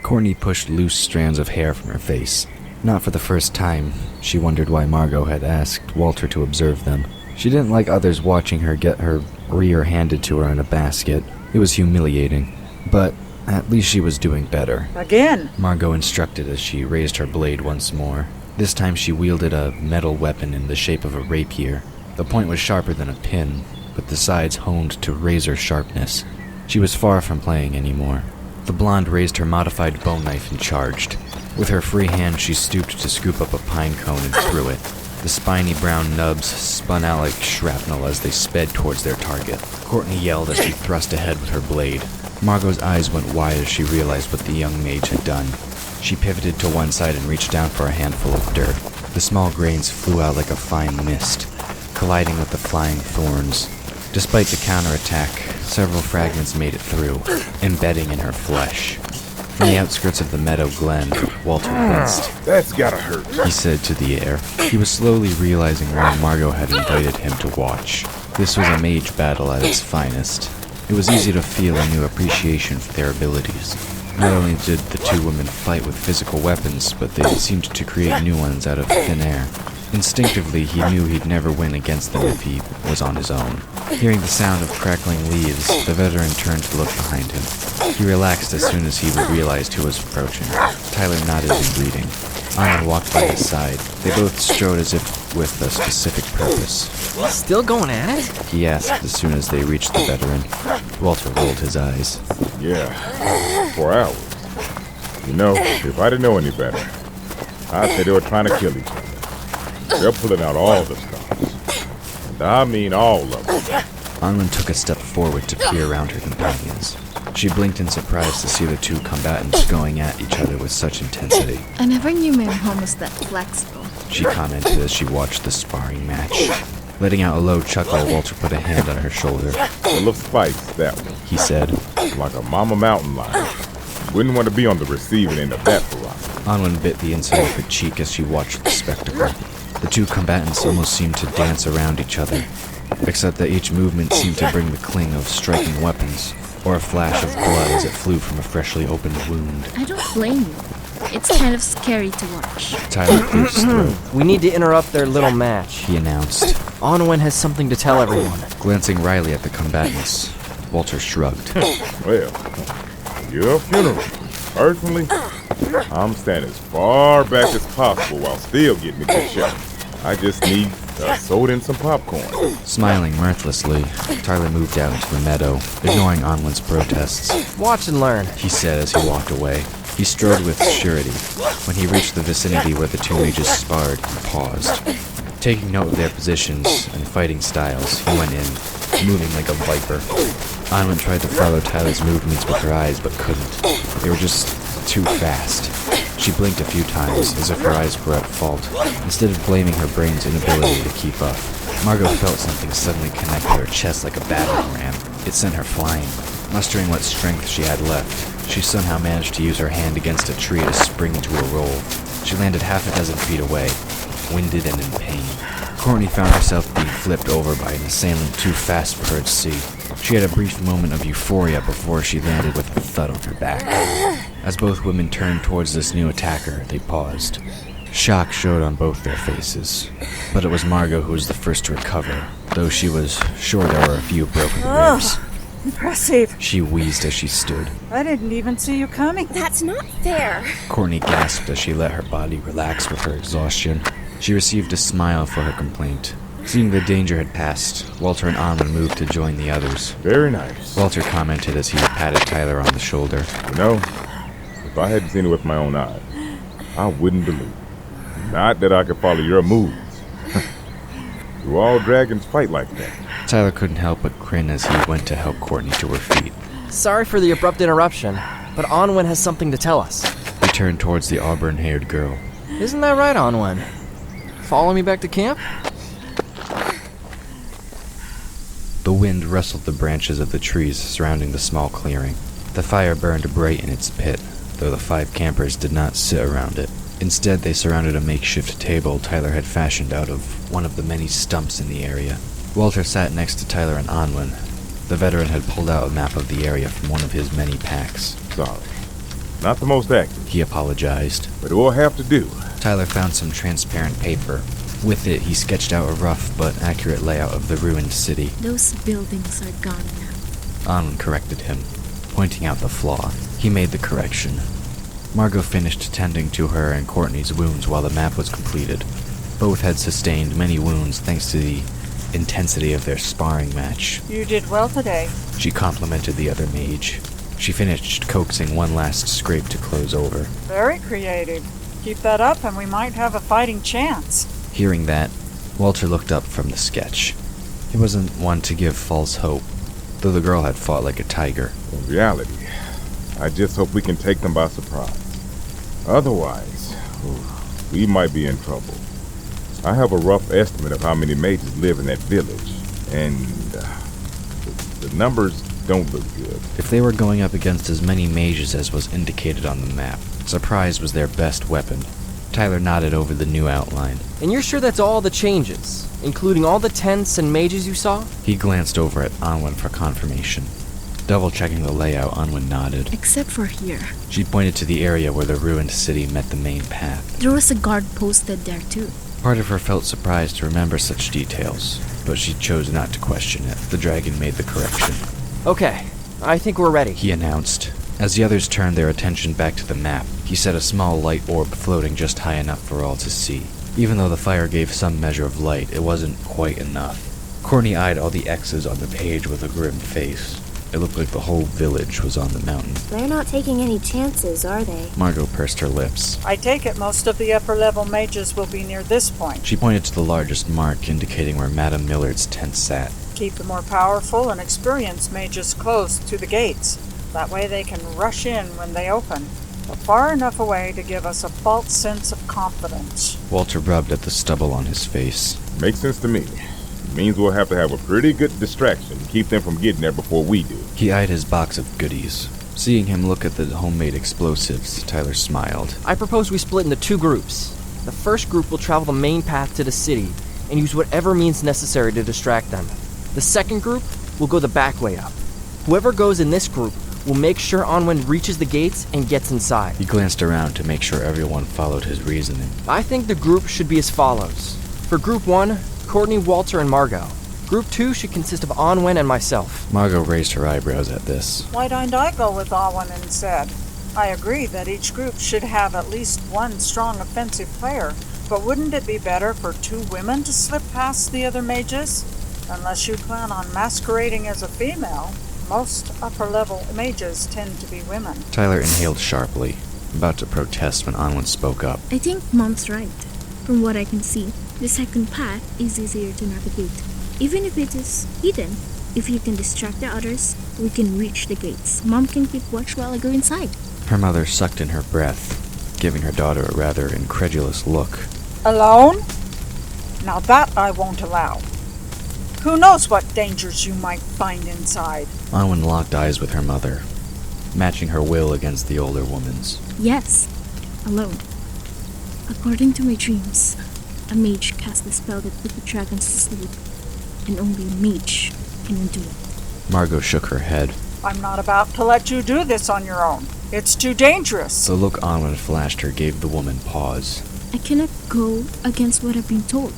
Courtney pushed loose strands of hair from her face. Not for the first time, she wondered why Margot had asked Walter to observe them. She didn't like others watching her get her rear handed to her in a basket. It was humiliating, but at least she was doing better. Again, Margot instructed as she raised her blade once more. This time she wielded a metal weapon in the shape of a rapier. The point was sharper than a pin, but the sides honed to razor sharpness. She was far from playing anymore. The blonde raised her modified bone knife and charged. With her free hand, she stooped to scoop up a pine cone and threw it. The spiny brown nubs spun out like shrapnel as they sped towards their target. Courtney yelled as she thrust ahead with her blade. Margot's eyes went wide as she realized what the young mage had done. She pivoted to one side and reached down for a handful of dirt. The small grains flew out like a fine mist, colliding with the flying thorns. Despite the counterattack, several fragments made it through, embedding in her flesh. From the outskirts of the meadow glen, Walter winced. That's gotta hurt, He said to the air. He was slowly realizing why Margot had invited him to watch. This was a mage battle at its finest. It was easy to feel a new appreciation for their abilities. Not only did the two women fight with physical weapons, but they seemed to create new ones out of thin air. Instinctively, he knew he'd never win against them if he was on his own. Hearing the sound of crackling leaves, the veteran turned to look behind him. He relaxed as soon as he realized who was approaching. Tyler nodded in greeting. Anna walked by his side. They both strode as if with a specific purpose. Still going at it? He asked as soon as they reached the veteran. Walter rolled his eyes. Yeah, 4 hours. You know, if I didn't know any better, I'd say they were trying to kill each other. They're pulling out all the stops. And I mean all of them. ANWEN took a step forward to peer around her companions. She blinked in surprise to see the two combatants going at each other with such intensity. I never knew my home was that flexible. She commented as she watched the sparring match. Letting out a low chuckle, Walter put a hand on her shoulder. Full of spice, that one. He said, Like a mama mountain lion. Wouldn't want to be on the receiving end of that ferocity. ANWEN bit the inside of her cheek as she watched the spectacle. The two combatants almost seemed to dance around each other, except that each movement seemed to bring the cling of striking weapons, or a flash of blood as it flew from a freshly opened wound. I don't blame you. It's kind of scary to watch. Tyler cleared his throat. We need to interrupt their little match. He announced. ANWEN has something to tell everyone. Glancing wryly at the combatants, Walter shrugged. Well, your funeral. Personally, I'm standing as far back as possible while still getting a good shot. I just need a soda and some popcorn. Smiling mirthlessly, Tyler moved out into the meadow, ignoring ANWEN's protests. Watch and learn, He said as he walked away. He strode with surety. When he reached the vicinity where the two mages sparred, he paused. Taking note of their positions and fighting styles, he went in, moving like a viper. ANWEN tried to follow Tyler's movements with her eyes, but couldn't. They were just too fast. She blinked a few times, as if her eyes were at fault, instead of blaming her brain's inability to keep up. Margot felt something suddenly connect to her chest like a battering ram. It sent her flying. Mustering what strength she had left, she somehow managed to use her hand against a tree to spring into a roll. She landed half a dozen feet away, winded and in pain. Courtney found herself being flipped over by an assailant too fast for her to see. She had a brief moment of euphoria before she landed with a thud on her back. As both women turned towards this new attacker, they paused. Shock showed on both their faces. But it was Margot who was the first to recover, though she was sure there were a few broken ribs. Impressive. She wheezed as she stood. I didn't even see you coming. That's not fair. Courtney gasped as she let her body relax with her exhaustion. She received a smile for her complaint. Seeing the danger had passed, Walter and ANWEN moved to join the others. Very nice. Walter commented as he patted Tyler on the shoulder. You know, if I hadn't seen it with my own eyes, I wouldn't believe it. Not that I could follow your moves. Do all dragons fight like that? Tyler couldn't help but grin as he went to help Courtney to her feet. Sorry for the abrupt interruption, but ANWEN has something to tell us. He turned towards the auburn-haired girl. Isn't that right, ANWEN? Follow me back to camp? The wind rustled the branches of the trees surrounding the small clearing. The fire burned bright in its pit, though the 5 campers did not sit around it. Instead, they surrounded a makeshift table Tyler had fashioned out of one of the many stumps in the area. Walter sat next to Tyler and ANWEN. The veteran had pulled out a map of the area from one of his many packs. Sorry. Not the most accurate, He apologized. but it will have to do. Tyler found some transparent paper. With it, he sketched out a rough but accurate layout of the ruined city. Those buildings are gone now. Anwen corrected him, pointing out the flaw. He made the correction. Margot finished tending to her and Courtney's wounds while the map was completed. Both had sustained many wounds thanks to the intensity of their sparring match. You did well today. She complimented the other mage. She finished coaxing one last scrape to close over. Very creative. Keep that up and we might have a fighting chance. Hearing that, Walter looked up from the sketch. He wasn't one to give false hope, though the girl had fought like a tiger. In reality, I just hope we can take them by surprise. Otherwise, we might be in trouble. I have a rough estimate of how many mages live in that village, and the numbers don't look good. If they were going up against as many mages as was indicated on the map, surprise was their best weapon. Tyler nodded over the new outline. And you're sure that's all the changes, including all the tents and mages you saw? He glanced over at Anwen for confirmation. Double-checking the layout, Anwen nodded. Except for here. She pointed to the area where the ruined city met the main path. There was a guard posted there too. Part of her felt surprised to remember such details, but she chose not to question it. The dragon made the correction. Okay, I think we're ready. He announced. As the others turned their attention back to the map, he set a small light orb floating just high enough for all to see. Even though the fire gave some measure of light, it wasn't quite enough. Courtney eyed all the X's on the page with a grim face. It looked like the whole village was on the mountain. They're not taking any chances, are they? Margot pursed her lips. I take it most of the upper-level mages will be near this point. She pointed to the largest mark, indicating where Madame Millard's tent sat. Keep the more powerful and experienced mages close to the gates. That way they can rush in when they open, but far enough away to give us a false sense of confidence. Walter rubbed at the stubble on his face. Makes sense to me. It means we'll have to have a pretty good distraction to keep them from getting there before we do. He eyed his box of goodies. Seeing him look at the homemade explosives, Tyler smiled. I propose we split into 2 groups. The first group will travel the main path to the city and use whatever means necessary to distract them. The second group will go the back way up. Whoever goes in this group will make sure ANWEN reaches the gates and gets inside. He glanced around to make sure everyone followed his reasoning. I think the group should be as follows. For Group 1, Courtney, Walter, and Margot. Group 2 should consist of ANWEN and myself. Margot raised her eyebrows at this. Why don't I go with ANWEN instead? I agree that each group should have at least one strong offensive player, but wouldn't it be better for 2 women to slip past the other mages? Unless you plan on masquerading as a female, most upper-level mages tend to be women. Tyler inhaled sharply, about to protest when Anwen spoke up. I think Mom's right. From what I can see, the second path is easier to navigate. Even if it is hidden, if you can distract the others, we can reach the gates. Mom can keep watch while I go inside. Her mother sucked in her breath, giving her daughter a rather incredulous look. Alone? Now that I won't allow. Who knows what dangers you might find inside? Anwen locked eyes with her mother, matching her will against the older woman's. Yes, alone. According to my dreams, a mage cast a spell that put the dragons to sleep, and only a mage can undo it. Margot shook her head. I'm not about to let you do this on your own. It's too dangerous. The look Anwen flashed her gave the woman pause. I cannot go against what I've been told.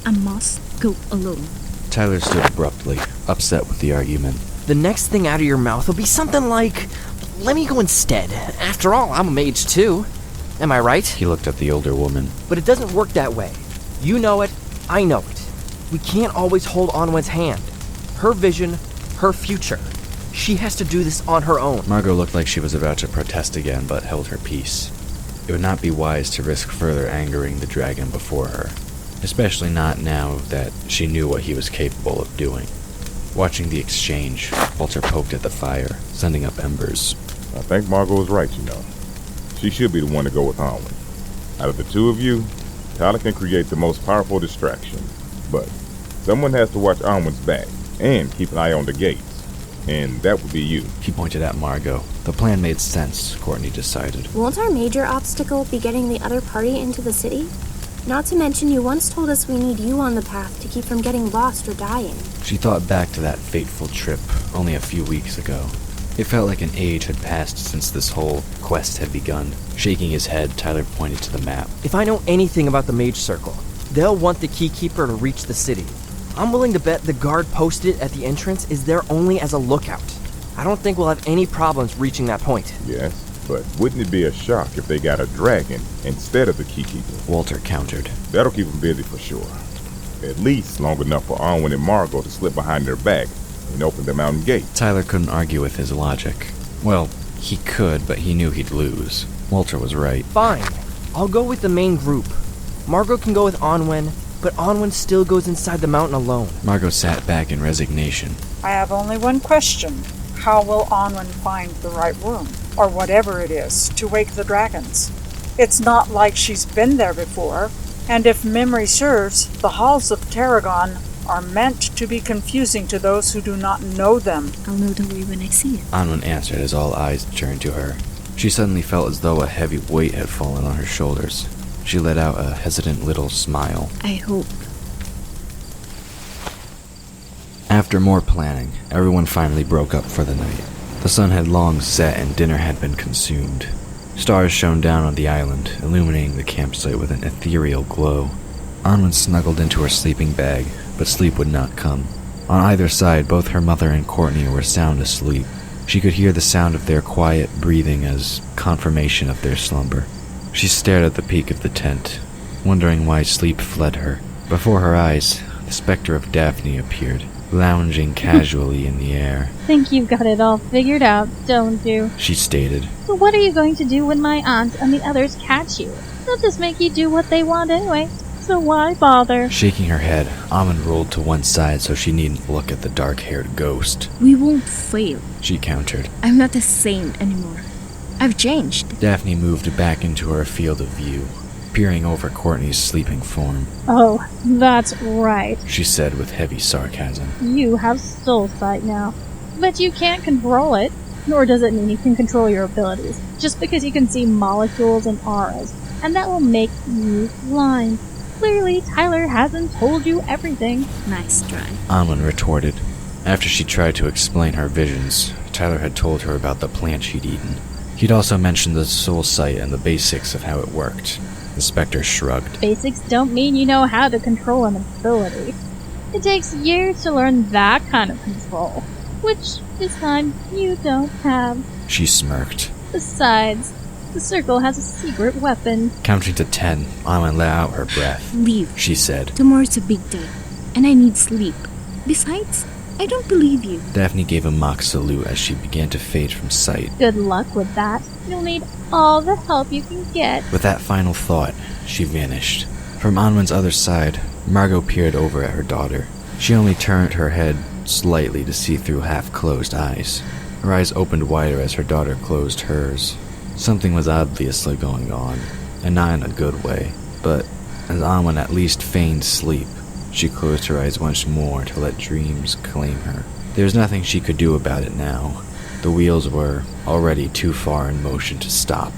I must go alone. Tyler stood abruptly, upset with the argument. The next thing out of your mouth will be something like, "Let me go instead. After all, I'm a mage too." Am I right? He looked at the older woman. But it doesn't work that way. You know it, I know it. We can't always hold ANWEN's hand. Her vision, her future. She has to do this on her own. Margot looked like she was about to protest again, but held her peace. It would not be wise to risk further angering the dragon before her, especially not now that she knew what he was capable of doing. Watching the exchange, Walter poked at the fire, sending up embers. I think Margot is right, you know. She should be the one to go with ANWEN. Out of the 2 of you, Tyler can create the most powerful distraction. But someone has to watch ANWEN's back and keep an eye on the gates. And that would be you. He pointed at Margot. The plan made sense, Courtney decided. Won't our major obstacle be getting the other party into the city? Not to mention you once told us we need you on the path to keep from getting lost or dying. She thought back to that fateful trip only a few weeks ago. It felt like an age had passed since this whole quest had begun. Shaking his head, Tyler pointed to the map. If I know anything about the Mage Circle, they'll want the Keykeeper to reach the city. I'm willing to bet the guard posted at the entrance is there only as a lookout. I don't think we'll have any problems reaching that point. Yes, but wouldn't it be a shock if they got a dragon instead of the Keykeeper? Walter countered. That'll keep them busy for sure. At least long enough for ANWEN and MARGO to slip behind their back and open the mountain gate. Tyler couldn't argue with his logic. Well, he could, but he knew he'd lose. Walter was right. Fine. I'll go with the main group. MARGO can go with ANWEN, but ANWEN still goes inside the mountain alone. Margot sat back in resignation. I have only one question. How will ANWEN find the right room, or whatever it is, to wake the dragons? It's not like she's been there before, and if memory serves, the halls of Tarragon are meant to be confusing to those who do not know them. I'll know the way when I see it. ANWEN answered as all eyes turned to her. She suddenly felt as though a heavy weight had fallen on her shoulders. She let out a hesitant little smile. I hope. After more planning, everyone finally broke up for the night. The sun had long set and dinner had been consumed. Stars shone down on the island, illuminating the campsite with an ethereal glow. ANWEN snuggled into her sleeping bag, but sleep would not come. On either side, both her mother and Courtney were sound asleep. She could hear the sound of their quiet breathing as confirmation of their slumber. She stared at the peak of the tent, wondering why sleep fled her. Before her eyes, the specter of Daphne appeared, lounging casually in the air. Think you've got it all figured out, don't you? She stated. So what are you going to do when my aunt and the others catch you? They'll just make you do what they want anyway, so why bother? Shaking her head, ANWEN rolled to one side so she needn't look at the dark-haired ghost. We won't fail. She countered. I'm not the same anymore. I've changed. Daphne moved back into her field of view, peering over Courtney's sleeping form. Oh, that's right. She said with heavy sarcasm. You have soul sight now. But you can't control it, nor does it mean you can control your abilities, just because you can see molecules and auras, and that will make you blind. Clearly, Tyler hasn't told you everything. Nice try. ANWEN retorted. After she tried to explain her visions, Tyler had told her about the plant she'd eaten. He'd also mentioned the soul sight and the basics of how it worked. The specter shrugged. Basics don't mean you know how to control an ability. It takes years to learn that kind of control, which this time you don't have. She smirked. Besides, the circle has a secret weapon. Counting to 10, ANWEN let out her breath. Leave. She said. Tomorrow's a big day, and I need sleep. Besides, I don't believe you. Daphne gave a mock salute as she began to fade from sight. Good luck with that. You'll need all the help you can get. With that final thought, she vanished. From ANWEN's other side, Margot peered over at her daughter. She only turned her head slightly to see through half-closed eyes. Her eyes opened wider as her daughter closed hers. Something was obviously going on, and not in a good way. But as ANWEN at least feigned sleep, she closed her eyes once more to let dreams claim her. There was nothing she could do about it now. The wheels were already too far in motion to stop.